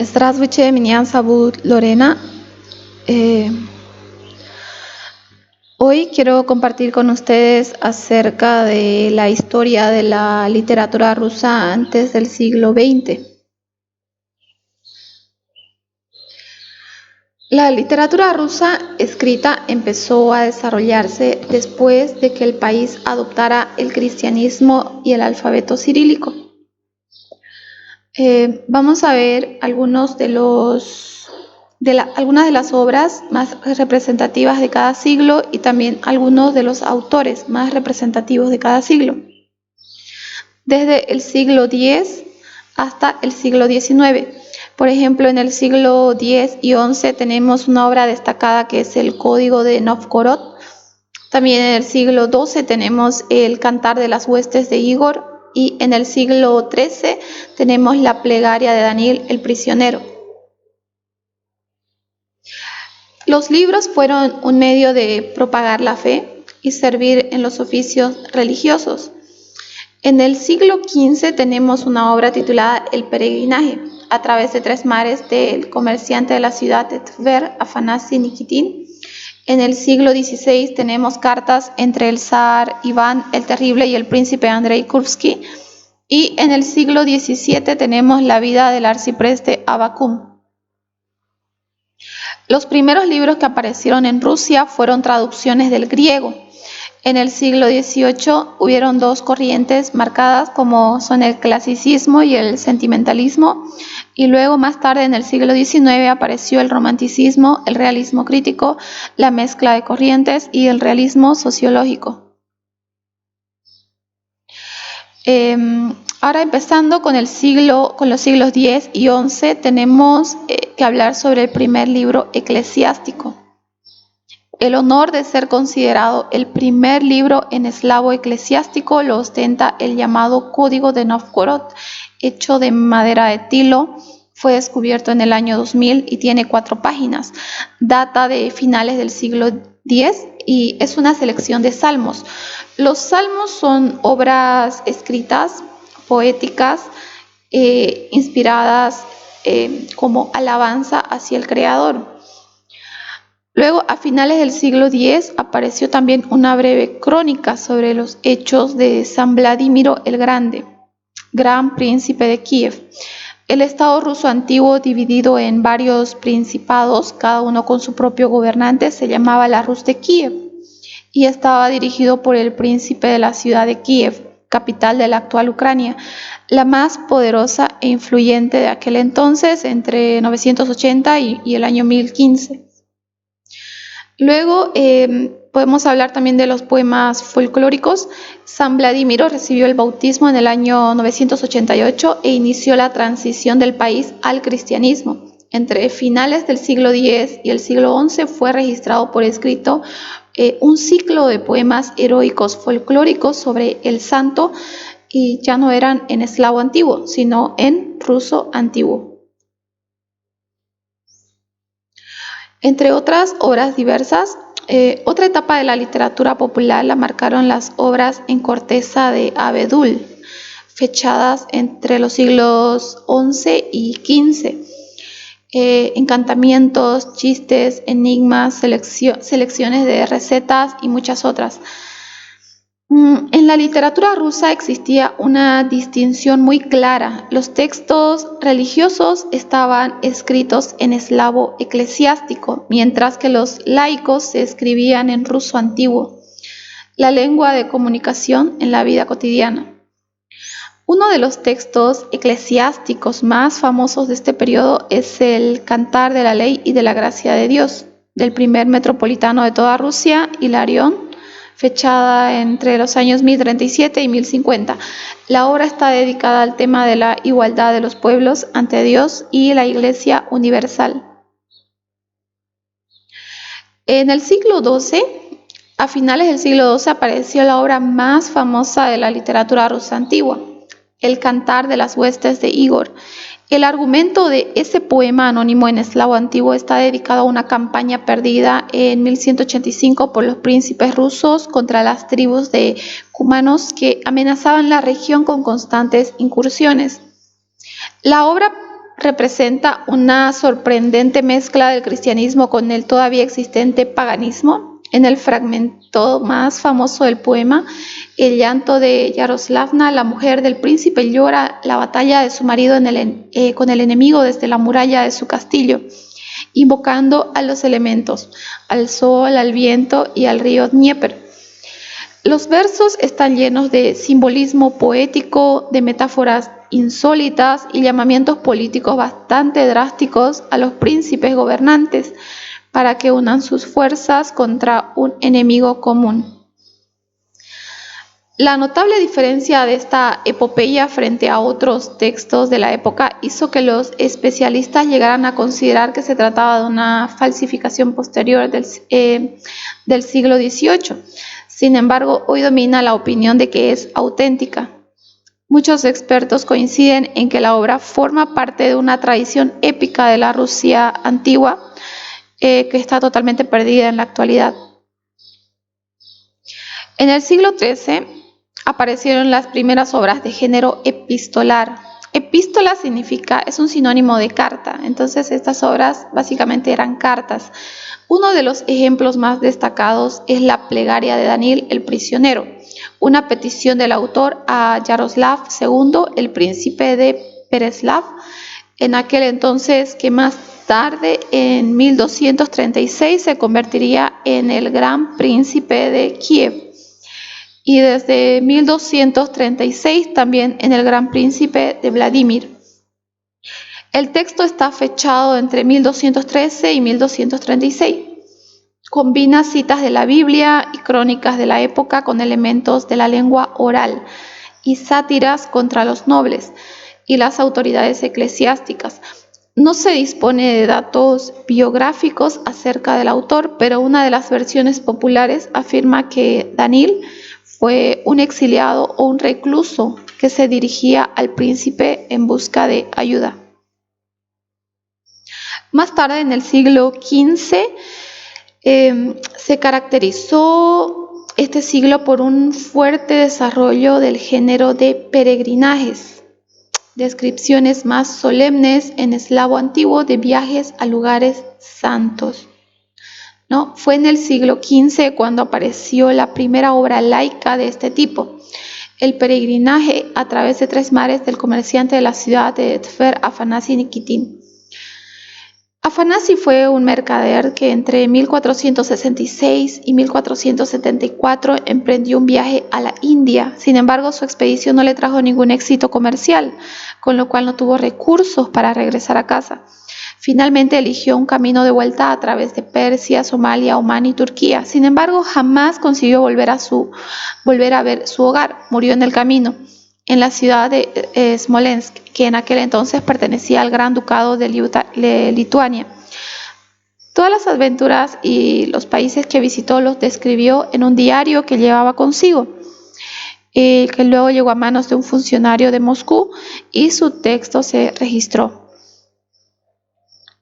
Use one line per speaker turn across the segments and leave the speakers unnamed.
Здравствуйте, меня зовут Lorena. Eh, Hoy quiero compartir con ustedes acerca de la historia de la literatura rusa antes del siglo XX. La literatura rusa escrita empezó a desarrollarse después de que el país adoptara el cristianismo y el alfabeto cirílico. Vamos a ver algunas de las obras más representativas de cada siglo y también algunos de los autores más representativos de cada siglo. Desde el siglo X hasta el siglo XIX. Por ejemplo, en el siglo X y XI tenemos una obra destacada que es el Código de Novgorod. También en el siglo XII tenemos el Cantar de las Huestes de Igor y en el siglo XIII tenemos la Plegaria de Daniel el Prisionero. Los libros fueron un medio de propagar la fe y servir en los oficios religiosos. En el siglo XV tenemos una obra titulada El peregrinaje, a través de 3 mares del comerciante de la ciudad de Tver, Afanasi Nikitin. En el siglo XVI tenemos cartas entre el zar Iván el Terrible y el príncipe Andrei Kurbsky. Y en el siglo XVII tenemos la vida del arcipreste Abacum. Los primeros libros que aparecieron en Rusia fueron traducciones del griego. En el siglo XVIII hubieron 2 corrientes marcadas como son el clasicismo y el sentimentalismo, y luego más tarde en el siglo XIX apareció el romanticismo, el realismo crítico, la mezcla de corrientes y el realismo sociológico. Ahora empezando con los siglos X y XI tenemos que hablar sobre el primer libro eclesiástico. El honor de ser considerado el primer libro en eslavo eclesiástico lo ostenta el llamado Código de Novgorod, hecho de madera de tilo. Fue descubierto en el año 2000 y tiene 4 páginas. Data de finales del siglo X y es una selección de salmos. Los salmos son obras escritas, poéticas, inspiradas como alabanza hacia el Creador. Luego, a finales del siglo X, apareció también una breve crónica sobre los hechos de San Vladimiro el Grande, gran príncipe de Kiev. El Estado ruso antiguo, dividido en varios principados, cada uno con su propio gobernante, se llamaba la Rus de Kiev y estaba dirigido por el príncipe de la ciudad de Kiev, capital de la actual Ucrania, la más poderosa e influyente de aquel entonces, entre 980 y el año 1015. Luego podemos hablar también de los poemas folclóricos. San Vladimiro recibió el bautismo en el año 988 e inició la transición del país al cristianismo. Entre finales del siglo X y el siglo XI fue registrado por escrito un ciclo de poemas heroicos folclóricos sobre el santo, y ya no eran en eslavo antiguo, sino en ruso antiguo. Entre otras obras diversas, otra etapa de la literatura popular la marcaron las obras en corteza de Abedul, fechadas entre los siglos XI y XV. Encantamientos, chistes, enigmas, selecciones de recetas y muchas otras. En la literatura rusa existía una distinción muy clara. Los textos religiosos estaban escritos en eslavo eclesiástico, mientras que los laicos se escribían en ruso antiguo, la lengua de comunicación en la vida cotidiana. Uno de los textos eclesiásticos más famosos de este periodo es el Cantar de la Ley y de la Gracia de Dios, del primer metropolitano de toda Rusia, Hilarión, fechada entre los años 1037 y 1050. La obra está dedicada al tema de la igualdad de los pueblos ante Dios y la Iglesia Universal. En el siglo XII, a finales del siglo XII, apareció la obra más famosa de la literatura rusa antigua, el Cantar de las Huestes de Igor. El argumento de ese poema anónimo en eslavo antiguo está dedicado a una campaña perdida en 1185 por los príncipes rusos contra las tribus de cumanos que amenazaban la región con constantes incursiones. La obra representa una sorprendente mezcla del cristianismo con el todavía existente paganismo. En el fragmento más famoso del poema, el llanto de Yaroslavna, la mujer del príncipe, llora la batalla de su marido con el enemigo desde la muralla de su castillo, invocando a los elementos, al sol, al viento y al río Dnieper. Los versos están llenos de simbolismo poético, de metáforas insólitas y llamamientos políticos bastante drásticos a los príncipes gobernantes para que unan sus fuerzas contra un enemigo común. La notable diferencia de esta epopeya frente a otros textos de la época hizo que los especialistas llegaran a considerar que se trataba de una falsificación posterior del siglo XVIII. Sin embargo, hoy domina la opinión de que es auténtica. Muchos expertos coinciden en que la obra forma parte de una tradición épica de la Rusia antigua que está totalmente perdida en la actualidad. En el siglo XIII aparecieron las primeras obras de género epistolar. Epístola es un sinónimo de carta, entonces estas obras básicamente eran cartas. Uno de los ejemplos más destacados es la plegaria de Daniel el prisionero, una petición del autor a Yaroslav II, el príncipe de Pereslav, en aquel entonces que más tarde, en 1236, se convertiría en el gran príncipe de Kiev, y desde 1236 también en el gran príncipe de Vladimir. El texto está fechado entre 1213 y 1236. Combina citas de la Biblia y crónicas de la época con elementos de la lengua oral y sátiras contra los nobles y las autoridades eclesiásticas. No se dispone de datos biográficos acerca del autor, pero una de las versiones populares afirma que Daniel fue un exiliado o un recluso que se dirigía al príncipe en busca de ayuda. Más tarde, en el siglo XV, se caracterizó este siglo por un fuerte desarrollo del género de peregrinajes, descripciones más solemnes en eslavo antiguo de viajes a lugares santos. ¿No? Fue en el siglo XV cuando apareció la primera obra laica de este tipo, el peregrinaje a través de 3 mares del comerciante de la ciudad de Tver, Afanasi Nikitin. Afanasi fue un mercader que entre 1466 y 1474 emprendió un viaje a la India. Sin embargo, su expedición no le trajo ningún éxito comercial, con lo cual no tuvo recursos para regresar a casa. Finalmente eligió un camino de vuelta a través de Persia, Somalia, Omán y Turquía. Sin embargo, jamás consiguió volver a ver su hogar. Murió en el camino, en la ciudad de Smolensk, que en aquel entonces pertenecía al Gran Ducado de Lituania. Todas las aventuras y los países que visitó los describió en un diario que llevaba consigo, que luego llegó a manos de un funcionario de Moscú y su texto se registró.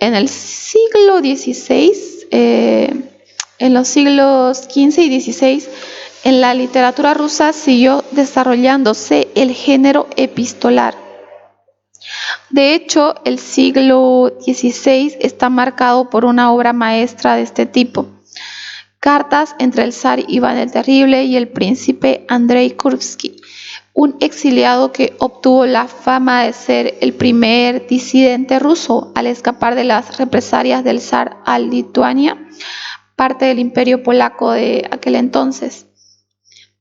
En el siglo XVI, en los siglos XV y XVI, en la literatura rusa siguió desarrollándose el género epistolar. De hecho, el siglo XVI está marcado por una obra maestra de este tipo: Cartas entre el zar Iván el Terrible y el príncipe Andrei Kurbsky, un exiliado que obtuvo la fama de ser el primer disidente ruso al escapar de las represalias del zar a Lituania, parte del imperio polaco de aquel entonces.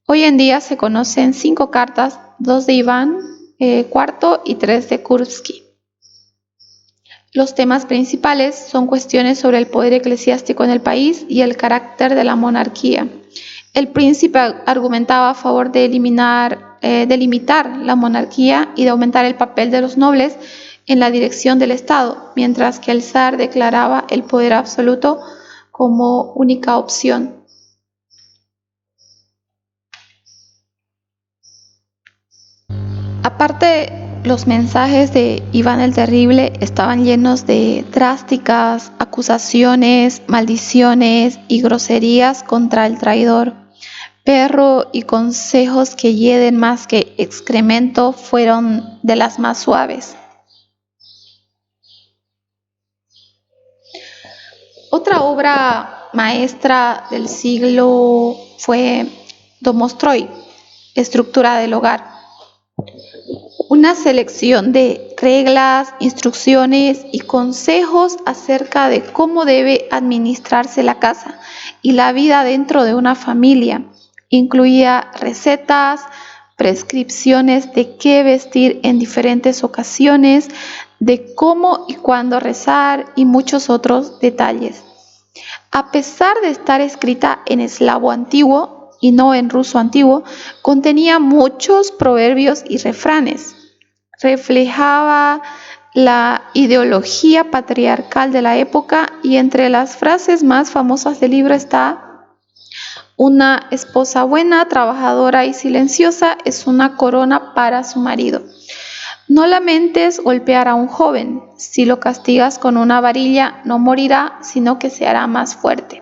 Hoy en día se conocen 5 cartas, 2 de Iván IV y 3 de Kurbsky. Los temas principales son cuestiones sobre el poder eclesiástico en el país y el carácter de la monarquía. El príncipe argumentaba a favor de limitar la monarquía y de aumentar el papel de los nobles en la dirección del Estado, mientras que el zar declaraba el poder absoluto como única opción. Aparte, los mensajes de Iván el Terrible estaban llenos de drásticas acusaciones, maldiciones y groserías contra el traidor. Perro y consejos que hieden más que excremento fueron de las más suaves. Otra obra maestra del siglo fue Domostroy, Estructura del Hogar. Una selección de reglas, instrucciones y consejos acerca de cómo debe administrarse la casa y la vida dentro de una familia. Incluía recetas, prescripciones de qué vestir en diferentes ocasiones, de cómo y cuándo rezar y muchos otros detalles. A pesar de estar escrita en eslavo antiguo y no en ruso antiguo, contenía muchos proverbios y refranes. Reflejaba la ideología patriarcal de la época y entre las frases más famosas del libro está: una esposa buena, trabajadora y silenciosa es una corona para su marido. No lamentes golpear a un joven. Si lo castigas con una varilla, no morirá, sino que se hará más fuerte.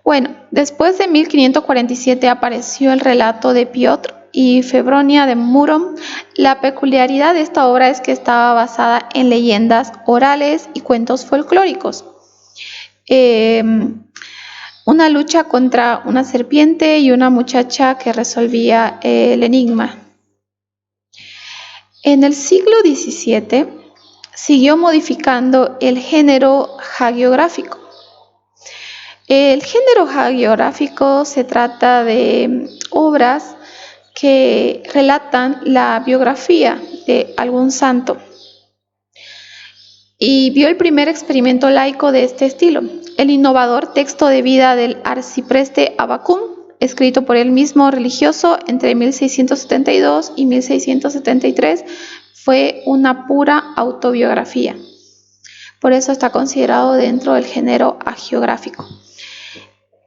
Bueno, después de 1547 apareció el relato de Piotr y Febronia de Murom. La peculiaridad de esta obra es que estaba basada en leyendas orales y cuentos folclóricos. Una lucha contra una serpiente y una muchacha que resolvía el enigma. En el siglo XVII siguió modificando el género hagiográfico. El género hagiográfico se trata de obras que relatan la biografía de algún santo y vio el primer experimento laico de este estilo, el innovador texto de vida del arcipreste Abacum, escrito por el mismo religioso entre 1672 y 1673, fue una pura autobiografía. Por eso está considerado dentro del género hagiográfico.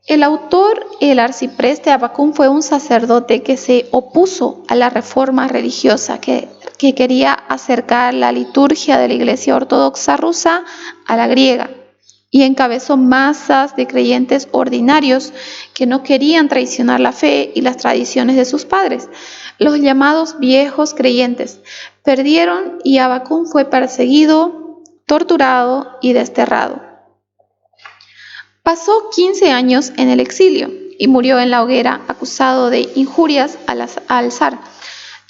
El autor, el arcipreste Abacum, fue un sacerdote que se opuso a la reforma religiosa que quería acercar la liturgia de la Iglesia Ortodoxa rusa a la griega, y encabezó masas de creyentes ordinarios que no querían traicionar la fe y las tradiciones de sus padres. Los llamados viejos creyentes perdieron y Abacum fue perseguido, torturado y desterrado. Pasó 15 años en el exilio y murió en la hoguera acusado de injurias al zar.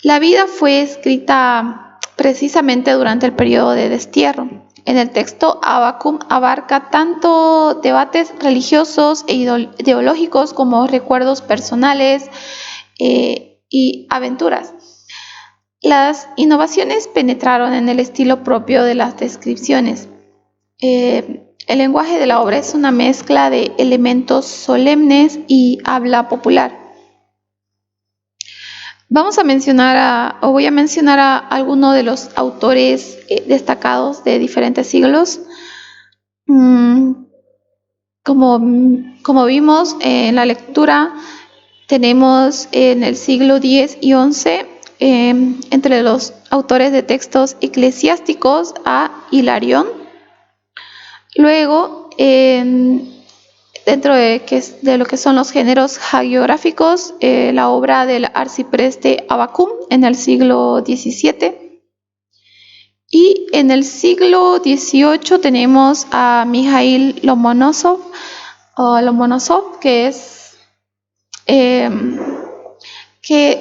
La vida fue escrita precisamente durante el periodo de destierro. En el texto, Abacum abarca tanto debates religiosos e ideológicos como recuerdos personales y aventuras. Las innovaciones penetraron en el estilo propio de las descripciones. El lenguaje de la obra es una mezcla de elementos solemnes y habla popular. Voy a mencionar a algunos de los autores destacados de diferentes siglos. Como vimos en la lectura, tenemos en el siglo X y XI, entre los autores de textos eclesiásticos, a Hilarión. Luego, dentro de lo que son los géneros hagiográficos, la obra del arcipreste Abacum en el siglo XVII. Y en el siglo XVIII tenemos a Mijaíl Lomonosov, que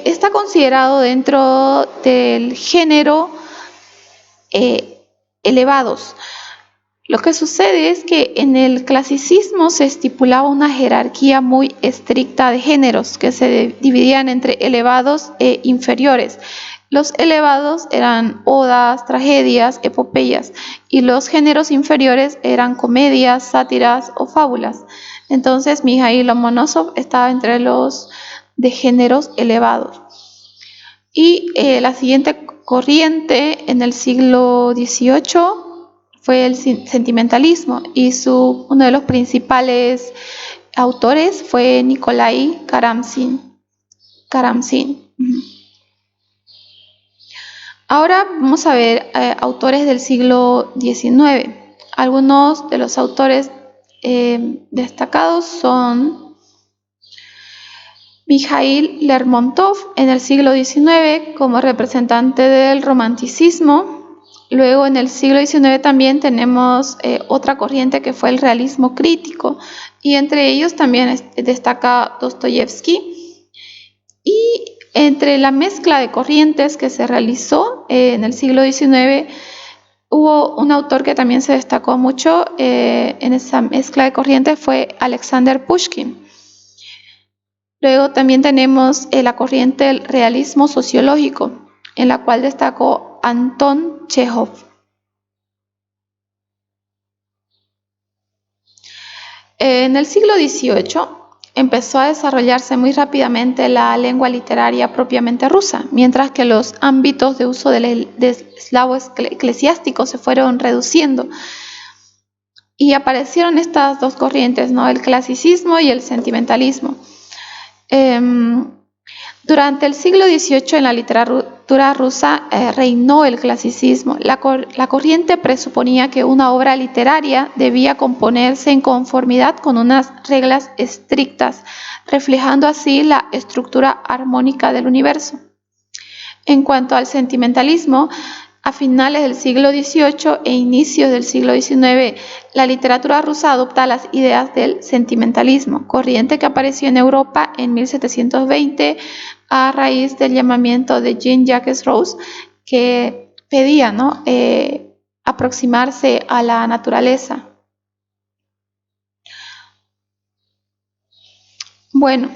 está considerado dentro del género elevados. Lo que sucede es que en el clasicismo se estipulaba una jerarquía muy estricta de géneros que se dividían entre elevados e inferiores. Los elevados eran odas, tragedias, epopeyas, y los géneros inferiores eran comedias, sátiras o fábulas. Entonces, Mijaíl Lomonosov estaba entre los de géneros elevados. Y la siguiente corriente en el siglo XVIII fue el sentimentalismo, y uno de los principales autores fue Nikolai Karamzin. Ahora vamos a ver autores del siglo XIX. Algunos de los autores destacados son Mijaíl Lermontov en el siglo XIX como representante del romanticismo, Luego, en el siglo XIX también tenemos otra corriente que fue el realismo crítico, y entre ellos también destaca Dostoyevsky. Y entre la mezcla de corrientes que se realizó en el siglo XIX, hubo un autor que también se destacó mucho en esa mezcla de corrientes, fue Alexander Pushkin. Luego también tenemos la corriente del realismo sociológico, en la cual destacó Anton Chekhov. En el siglo XVIII empezó a desarrollarse muy rápidamente la lengua literaria propiamente rusa, mientras que los ámbitos de uso del eslavo eclesiástico se fueron reduciendo. Y aparecieron estas dos corrientes, ¿no? El clasicismo y el sentimentalismo. Durante el siglo XVIII en la literatura rusa reinó el clasicismo. La corriente presuponía que una obra literaria debía componerse en conformidad con unas reglas estrictas, reflejando así la estructura armónica del universo. En cuanto al sentimentalismo, a finales del siglo XVIII e inicios del siglo XIX, la literatura rusa adopta las ideas del sentimentalismo, corriente que apareció en Europa en 1720 a raíz del llamamiento de Jean-Jacques Rousseau, que pedía, ¿no?, aproximarse a la naturaleza. Bueno,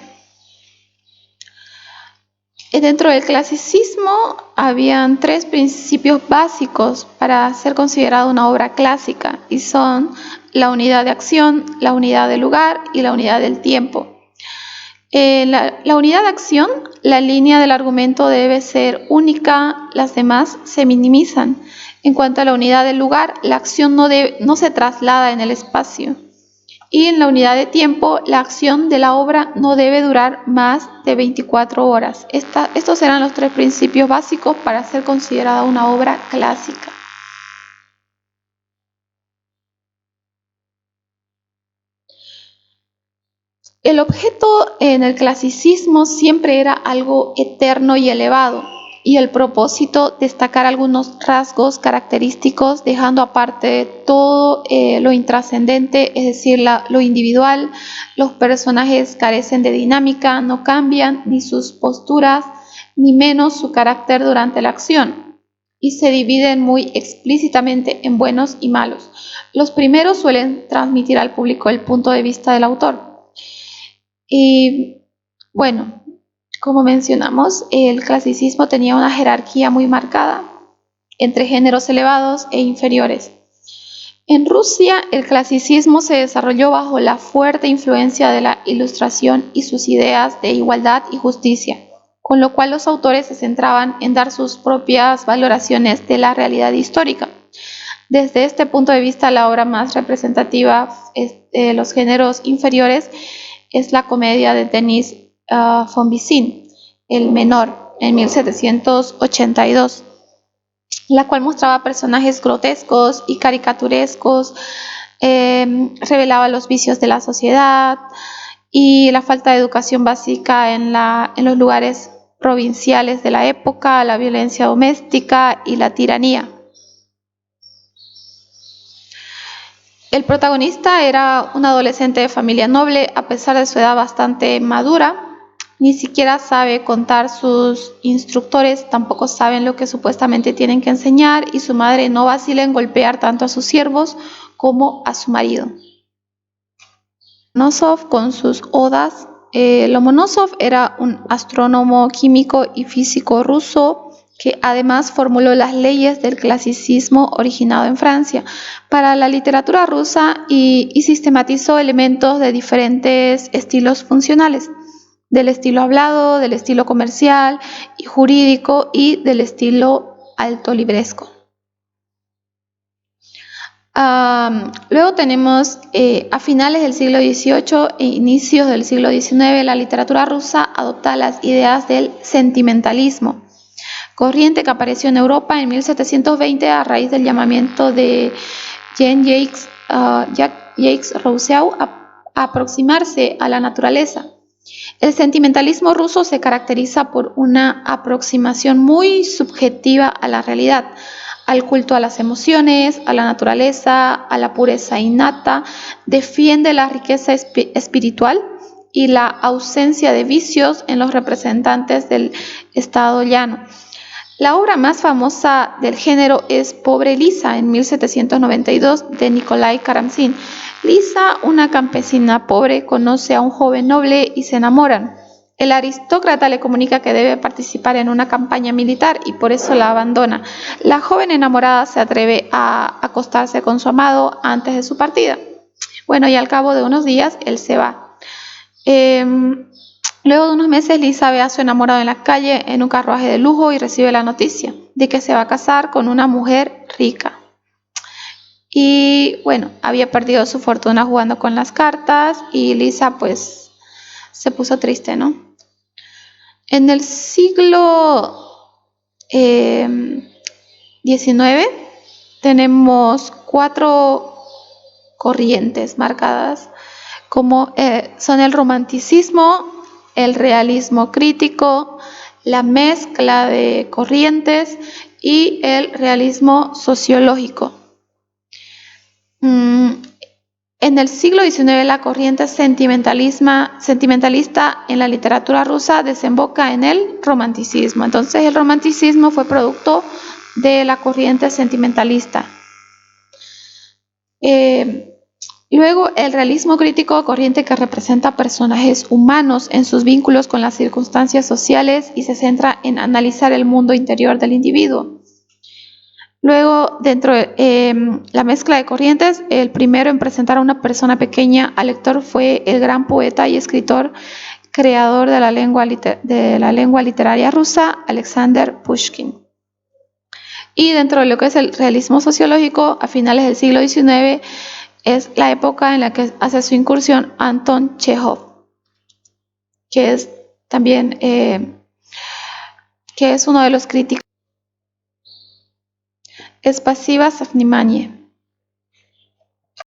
dentro del clasicismo habían tres principios básicos para ser considerada una obra clásica, y son la unidad de acción, la unidad de lugar y la unidad del tiempo. La unidad de acción, la línea del argumento debe ser única, las demás se minimizan. En cuanto a la unidad del lugar, la acción no se traslada en el espacio. Y en la unidad de tiempo, la acción de la obra no debe durar más de 24 horas. Estos serán los tres principios básicos para ser considerada una obra clásica. El objeto en el clasicismo siempre era algo eterno y elevado, y el propósito destacar algunos rasgos característicos, dejando aparte todo lo intrascendente, es decir, lo individual. Los personajes carecen de dinámica, no cambian ni sus posturas, ni menos su carácter durante la acción, y se dividen muy explícitamente en buenos y malos. Los primeros suelen transmitir al público el punto de vista del autor. Y bueno, como mencionamos, el clasicismo tenía una jerarquía muy marcada entre géneros elevados e inferiores. En Rusia, el clasicismo se desarrolló bajo la fuerte influencia de la Ilustración y sus ideas de igualdad y justicia, con lo cual los autores se centraban en dar sus propias valoraciones de la realidad histórica. Desde este punto de vista, la obra más representativa de los géneros inferiores es la comedia de Denis Fonvizin, El Menor, en 1782, la cual mostraba personajes grotescos y caricaturescos, revelaba los vicios de la sociedad y la falta de educación básica en los lugares provinciales de la época, la violencia doméstica y la tiranía. El protagonista era un adolescente de familia noble, a pesar de su edad bastante madura. Ni siquiera sabe contar, sus instructores tampoco saben lo que supuestamente tienen que enseñar, y su madre no vacila en golpear tanto a sus siervos como a su marido. Lomonosov con sus odas. Lomonosov era un astrónomo, químico y físico ruso que además formuló las leyes del clasicismo originado en Francia para la literatura rusa y sistematizó elementos de diferentes estilos funcionales, del estilo hablado, del estilo comercial y jurídico y del estilo altolibresco. Luego tenemos a finales del siglo XVIII e inicios del siglo XIX, la literatura rusa adopta las ideas del sentimentalismo, corriente que apareció en Europa en 1720 a raíz del llamamiento de Jean-Jacques Rousseau a aproximarse a la naturaleza. El sentimentalismo ruso se caracteriza por una aproximación muy subjetiva a la realidad, al culto a las emociones, a la naturaleza, a la pureza innata, defiende la riqueza espiritual y la ausencia de vicios en los representantes del estado llano. La obra más famosa del género es Pobre Lisa, en 1792, de Nikolai Karamzin. Lisa, una campesina pobre, conoce a un joven noble y se enamoran. El aristócrata le comunica que debe participar en una campaña militar y por eso la abandona. La joven enamorada se atreve a acostarse con su amado antes de su partida. Bueno, y al cabo de unos días él se va. Luego de unos meses, Lisa ve a su enamorado en la calle en un carruaje de lujo y recibe la noticia de que se va a casar con una mujer rica. Y bueno, había perdido su fortuna jugando con las cartas y Lisa pues se puso triste, ¿no? En el siglo XIX tenemos 4 corrientes marcadas como son el romanticismo, el realismo crítico, la mezcla de corrientes y el realismo sociológico. En el siglo XIX la corriente sentimentalista en la literatura rusa desemboca en el romanticismo. Entonces el romanticismo fue producto de la corriente sentimentalista. Luego, el realismo crítico, corriente que representa personajes humanos en sus vínculos con las circunstancias sociales y se centra en analizar el mundo interior del individuo. Luego, dentro de la mezcla de corrientes, el primero en presentar a una persona pequeña al lector fue el gran poeta y escritor, creador de la lengua literaria rusa, Alexander Pushkin. Y dentro de lo que es el realismo sociológico, a finales del siglo XIX, es la época en la que hace su incursión Anton Chekhov, que es también que es uno de los críticos. Spasiba za vнимание.